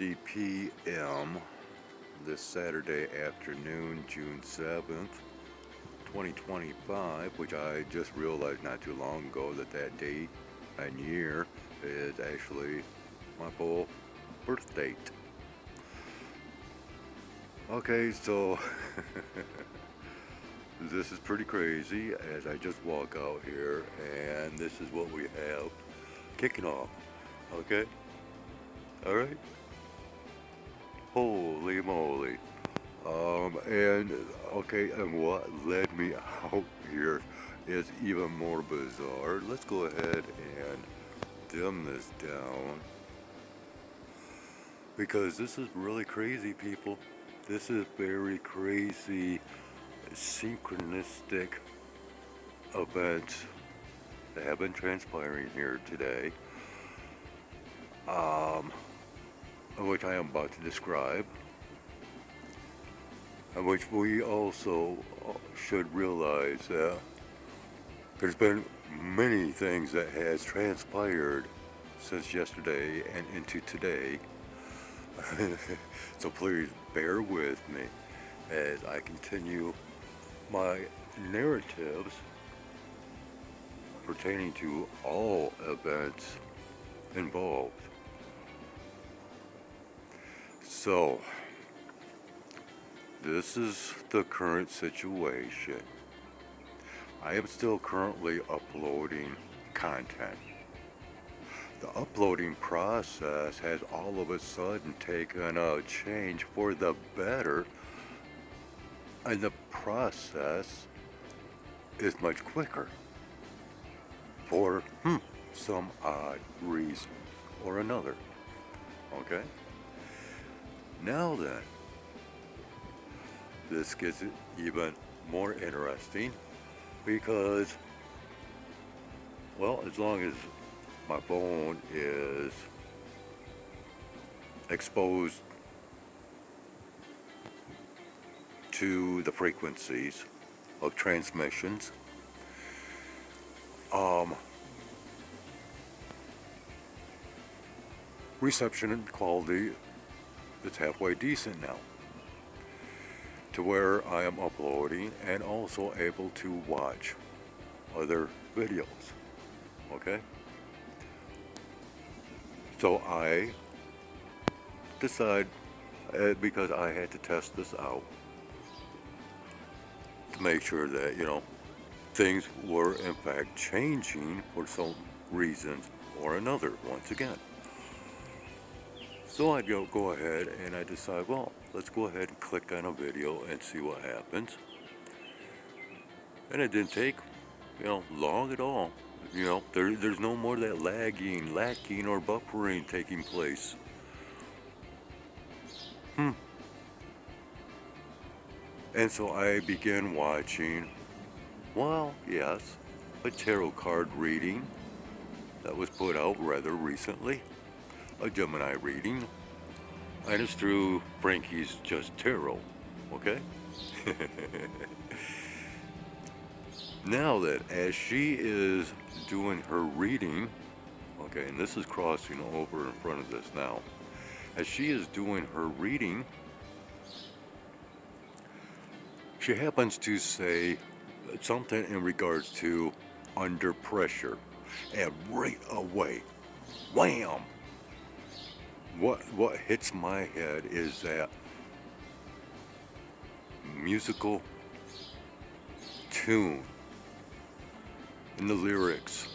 6:50 p.m. this Saturday afternoon, June 7th, 2025, which I just realized not too long ago that date and year is actually my full birth date. Okay, so this is pretty crazy as I just walk out here, and this is what we have kicking off. Okay? Alright? Holy moly. And what led me out here is even more bizarre. Let's go ahead and dim this down, because this is really crazy, people. This is very crazy, synchronistic events that have been transpiring here today, which I am about to describe, and which we also should realize that there's been many things that has transpired since yesterday and into today. So please bear with me as I continue my narratives pertaining to all events involved. So, this is the current situation. I am still currently uploading content. The uploading process has all of a sudden taken a change for the better, and the process is much quicker for some odd reason or another. Okay? Now then, this gets even more interesting because, well, as long as my phone is exposed to the frequencies of transmissions, reception and quality is halfway decent now, to where I am uploading and also able to watch other videos. Okay? So I decide, because I had to test this out to make sure that, things were in fact changing for some reasons or another once again. So I go ahead and I decide, well, let's go ahead and click on a video and see what happens. And it didn't take, long at all. There's no more of that lagging, lacking, or buffering taking place. And so I began watching, well, yes, a tarot card reading that was put out rather recently, a Gemini reading, and it's through Frankie's Just Tarot, okay? Now that as she is doing her reading, okay, and this is crossing over in front of this now, as she is doing her reading, she happens to say something in regards to under pressure, and right away, wham! What hits my head is that musical tune in the lyrics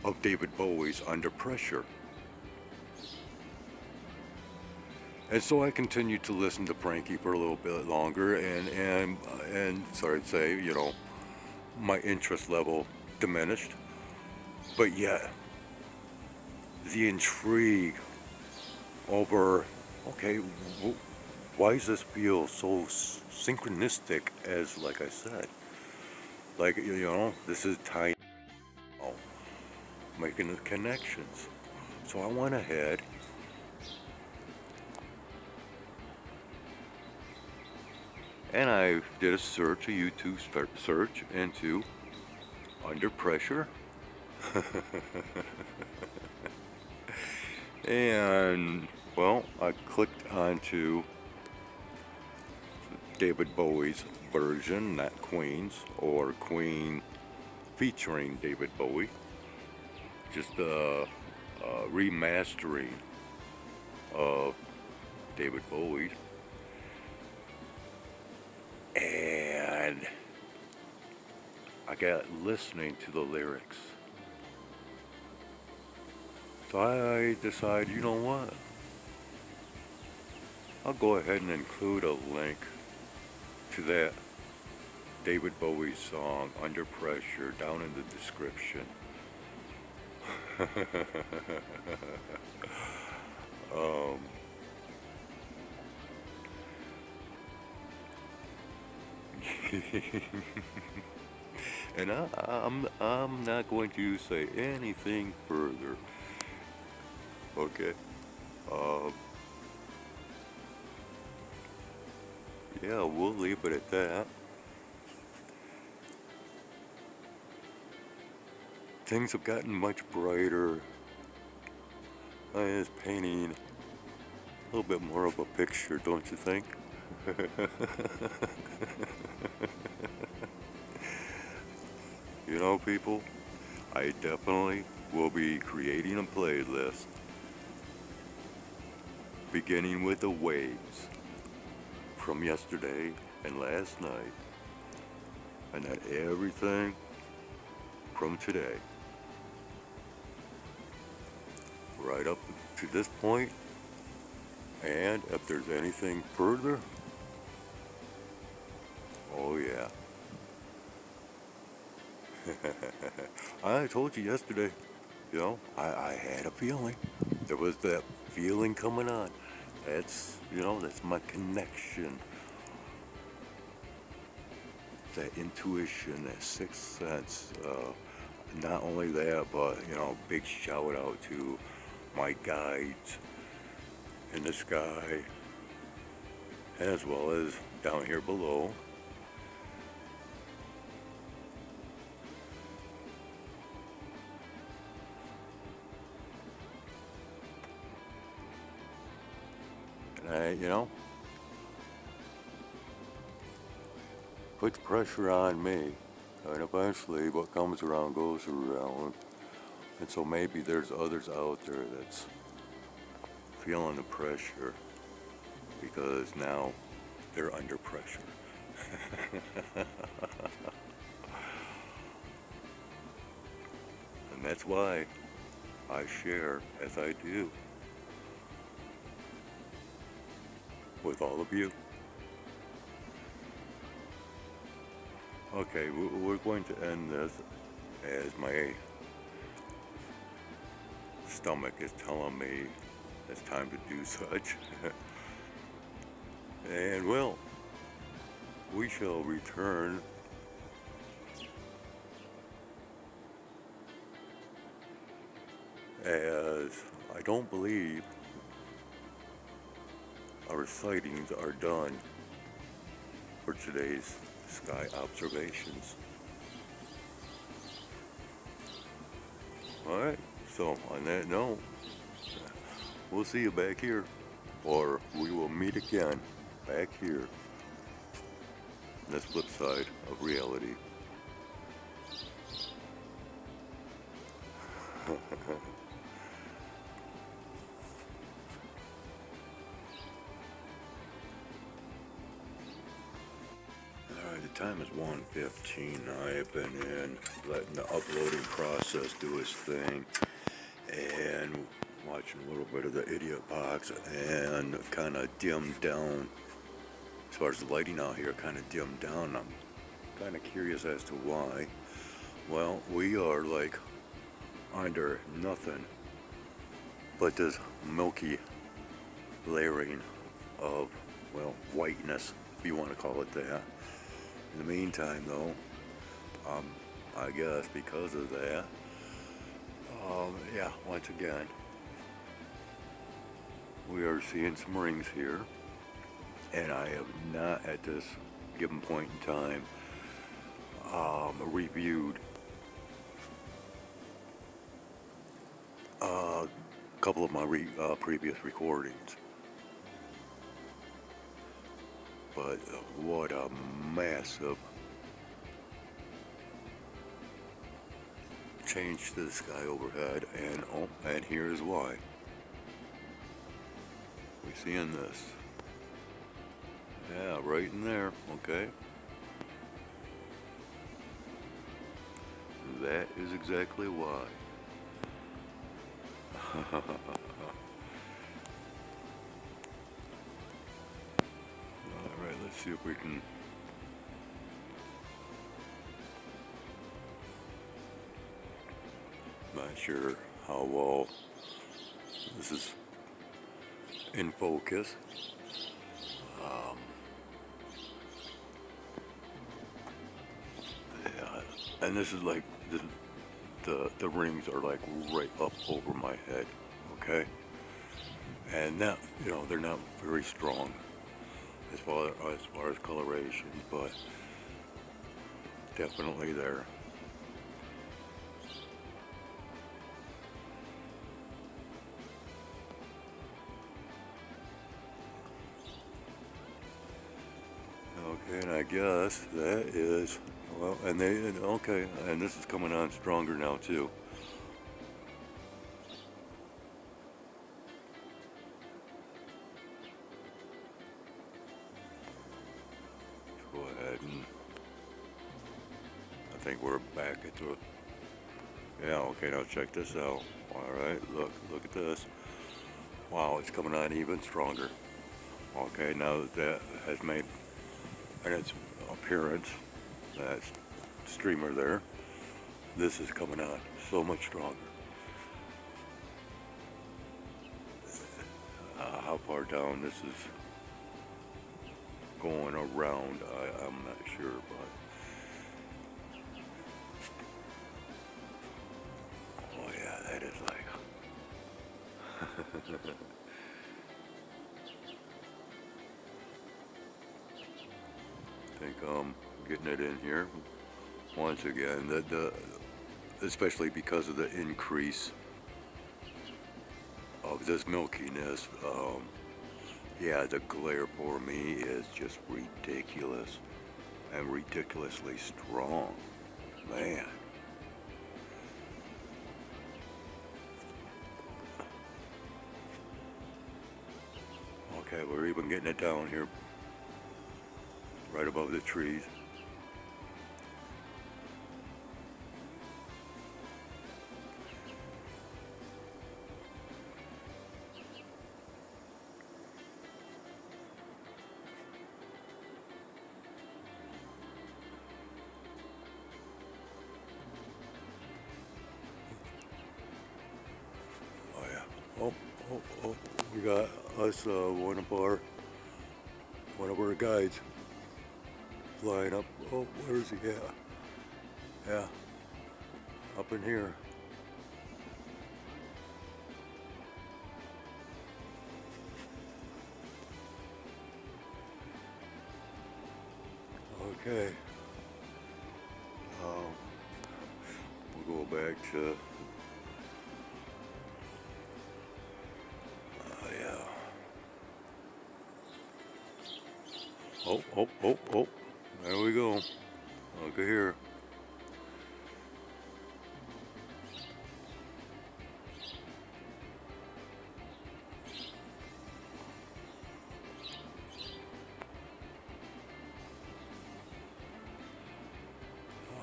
of David Bowie's Under Pressure. And so I continued to listen to Frankie for a little bit longer, and sorry to say, my interest level diminished. But yet, the intrigue over, okay, why does this feel so synchronistic, as like I said, like, this is time, making the connections. So I went ahead and I did a search, a YouTube search into Under Pressure. And Well, I clicked onto David Bowie's version, not Queen's, or Queen featuring David Bowie. Just a remastering of David Bowie. And I got listening to the lyrics. So I decided, you know what? I'll go ahead and include a link to that David Bowie song, Under Pressure, down in the description. um, and I'm not going to say anything further. Okay. Um, yeah, we'll leave it at that. Things have gotten much brighter. I is painting a little bit more of a picture, don't you think? You know, people, I definitely will be creating a playlist beginning with the waves from yesterday and last night, and then everything from today right up to this point. And if there's anything further, oh yeah. I told you yesterday, you know, I had a feeling. There was that feeling coming on. That's, you know, that's my connection. That intuition, that sixth sense. Not only that, but, you know, big shout out to my guides in the sky, as well as down here below. And you know, puts pressure on me. And eventually what comes around goes around. And so maybe there's others out there that's feeling the pressure because now they're under pressure. And that's why I share as I do with all of you. Okay, we're going to end this as my stomach is telling me it's time to do such. And well, we shall return as I don't believe our sightings are done for today's sky observations. Alright, so on that note, we'll see you back here, or we will meet again back here, on this flip side of reality. Alright, the time is 1:15. I have been in, letting the uploading process do its thing, and watching a little bit of the Idiot Box, and kind of dimmed down, as far as the lighting out here, kind of dimmed down. I'm kind of curious as to why. Well, we are like under nothing but this milky layering of, well, whiteness, if you want to call it that. In the meantime, though, I guess because of that, yeah, once again, we are seeing some rings here, and I have not at this given point in time reviewed a couple of my previous recordings. But what a massive change to the sky overhead, and oh, and here's why. We seeing this? Yeah, right in there. Okay. That is exactly why. Alright, let's see if we can. Not sure how well this is in focus. Yeah, and this is like the rings are like right up over my head. Okay, and now they're not very strong as far as coloration, but definitely there. Okay, and I guess that is, well, okay, and this is coming on stronger now too. Let's go ahead and, I think we're back at the, yeah, okay, now check this out. Alright, look at this. Wow, it's coming on even stronger. Okay, now that has made its appearance, that streamer there, this is coming on so much stronger. How far down this is going around, I'm not sure, but oh yeah, that is like I think I'm getting it in here once again. Especially because of the increase of this milkiness. Yeah, the glare for me is just ridiculous and ridiculously strong, man. Okay, we're even getting it down here, right above the trees. Oh yeah. Oh, we got us one of our guides flying up. Oh, where is he at? Yeah, up in here. Okay. We'll go back to. Yeah. Oh. There we go. Look at here.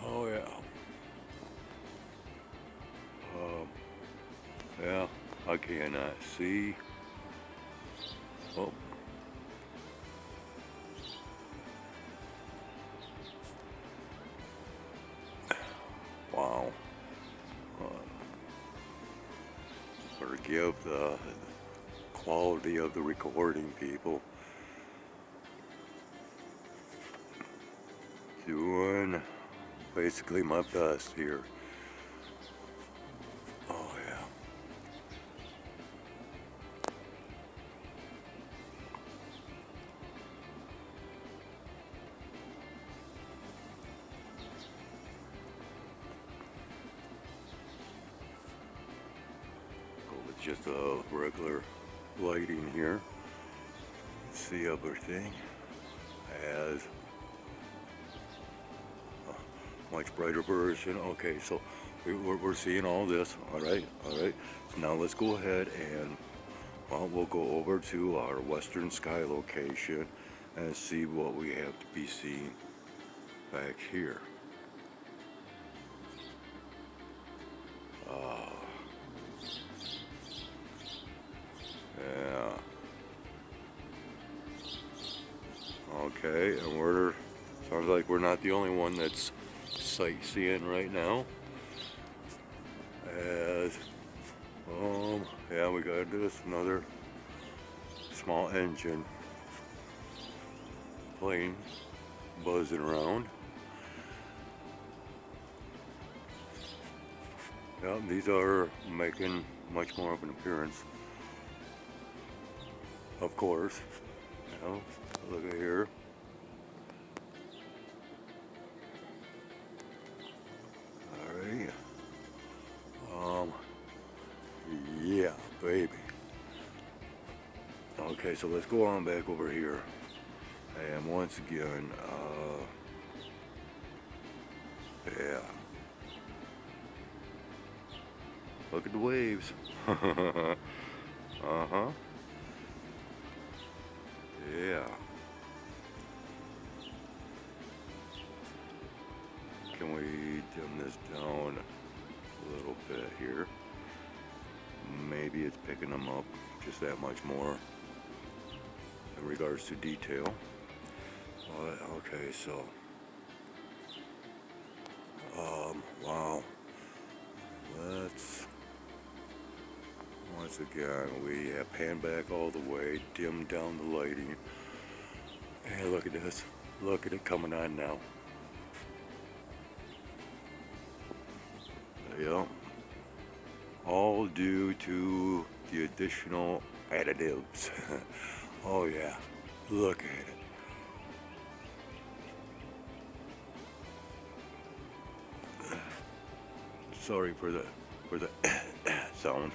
Oh yeah. Yeah, I cannot see. Oh. Wow. Forgive the quality of the recording, people. Doing basically my best here. Oh yeah. just a regular lighting here. See everything as a much brighter version. Okay, so we're seeing all this. All right. So now let's go ahead and we'll go over to our western sky location and see what we have to be seeing back here. Yeah. Okay, and sounds like we're not the only one that's sightseeing right now. As yeah, we got this another small engine plane buzzing around. Yeah, these are making much more of an appearance. Of course, you know, look at here. Alright. Yeah, baby. Okay, so let's go on back over here. And once again, yeah. Look at the waves. Uh-huh. Yeah. Can we dim this down a little bit here? Maybe it's picking them up just that much more in regards to detail. Okay, so wow. Let's once again we have pan back all the way, dim down the lighting. And look at this. Look at it coming on now. Yep. All due to the additional additives. Oh yeah. Look at it. Sorry for the sound.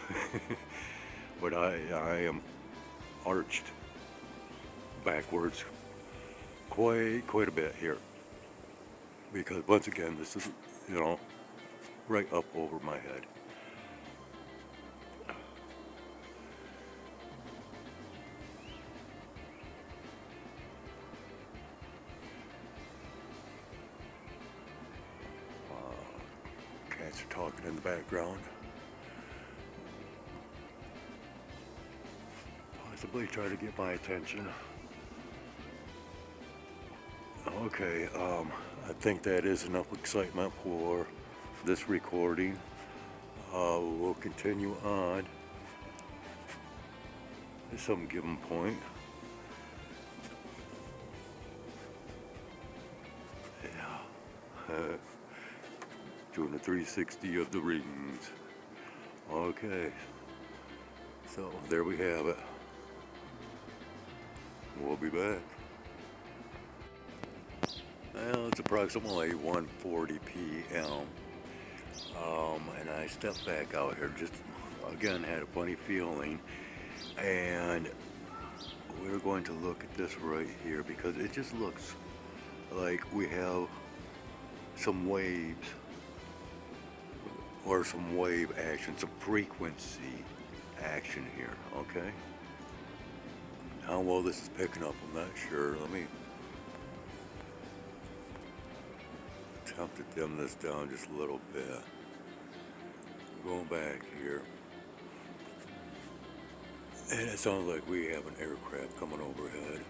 But I am arched backwards quite a bit here, because once again this is, you know, right up over my head. Cats are talking in the background, possibly try to get my attention. Okay, I think that is enough excitement for this recording. We'll continue on at some given point. Yeah. Doing a 360 of the rings. Okay. So there we have it. We'll be back. Well, it's approximately 1:40 p.m. And I stepped back out here, just again had a funny feeling, and we're going to look at this right here because it just looks like we have some waves or some wave action, some frequency action here. Okay, how well this is picking up, I'm not sure. Let me attempt to dim this down just a little bit. Going back here, and it sounds like we have an aircraft coming overhead.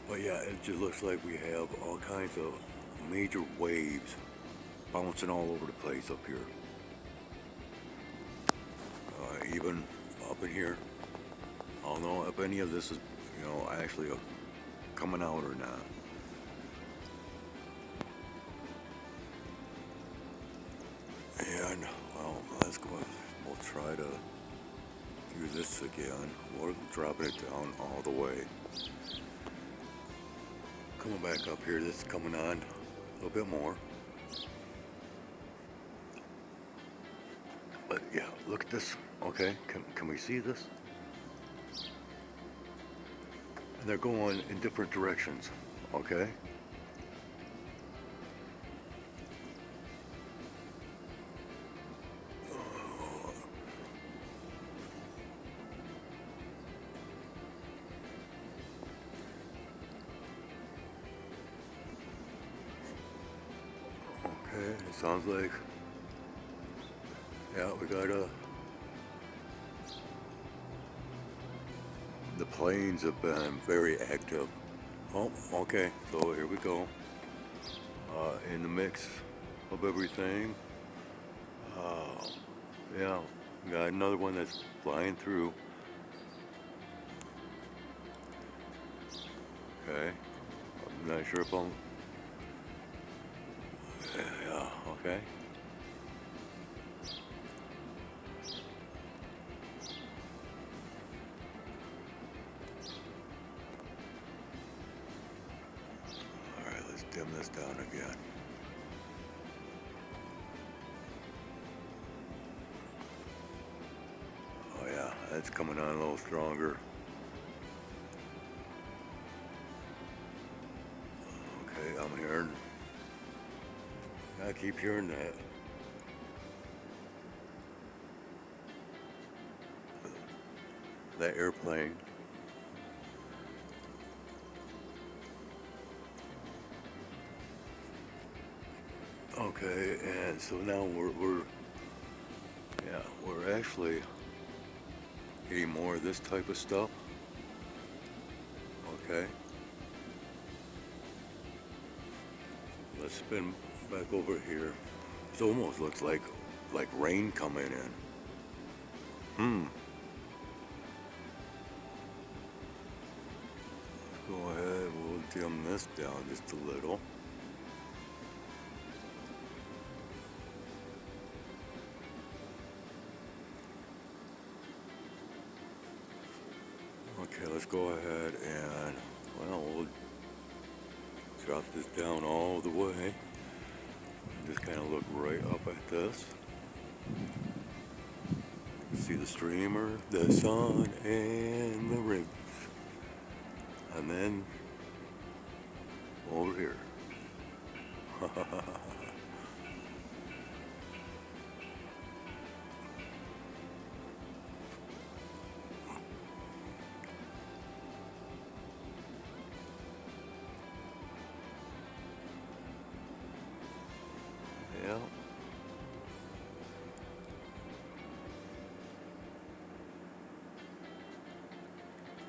But yeah, it just looks like we have all kinds of major waves bouncing all over the place up here. Even up in here. I don't know if any of this is, you know, actually coming out or not. And well, let's go. We'll try to do this again. We're dropping it down all the way. Coming back up here, this is coming on a little bit more. But yeah, look at this. Okay, can we see this? And they're going in different directions. Okay. Okay, it sounds like, yeah, we got the planes have been very active. Oh, okay, so here we go. In the mix of everything. Uh, yeah, we got another one that's flying through. Okay, I'm not sure if I'm, yeah, okay. All right, let's dim this down again. Oh yeah, that's coming on a little stronger. Okay, I'm hearing, I keep hearing that airplane. Okay, and so now yeah, we're actually getting more of this type of stuff. Okay, let's spin back over here. It almost looks like rain coming in. Hmm. Go ahead. We'll dim this down just a little. Okay, let's go ahead and, well, we'll drop this down all the way. Just kind of look right up at this. See the streamer, the sun, and the rings. And then over here. Yeah.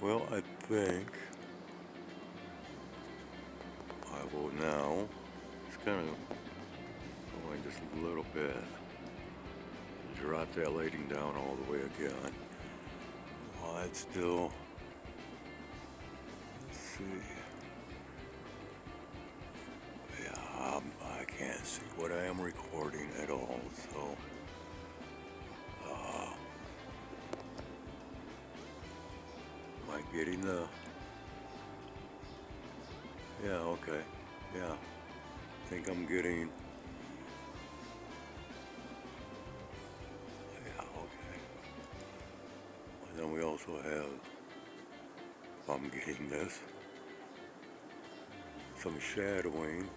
Well, I think I will now, it's kind of going just a little bit, drop that lighting down all the way again. While it's still, let's see, yeah, I can't see what I am recording at all, so, am I getting the, yeah, okay, yeah, I think I'm getting, yeah, okay. And then we also have, if I'm getting this, some shadowing.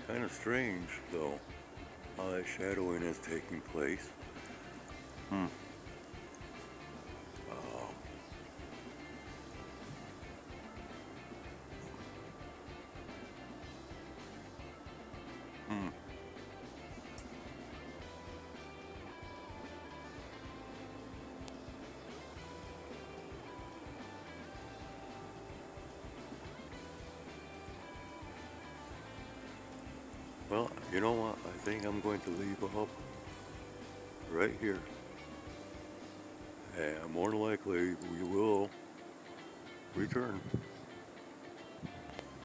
Kind of strange though, how that shadowing is taking place. Hmm. Uh, hmm. Well, you know what? I think I'm going to leave up right here. And more likely we will return.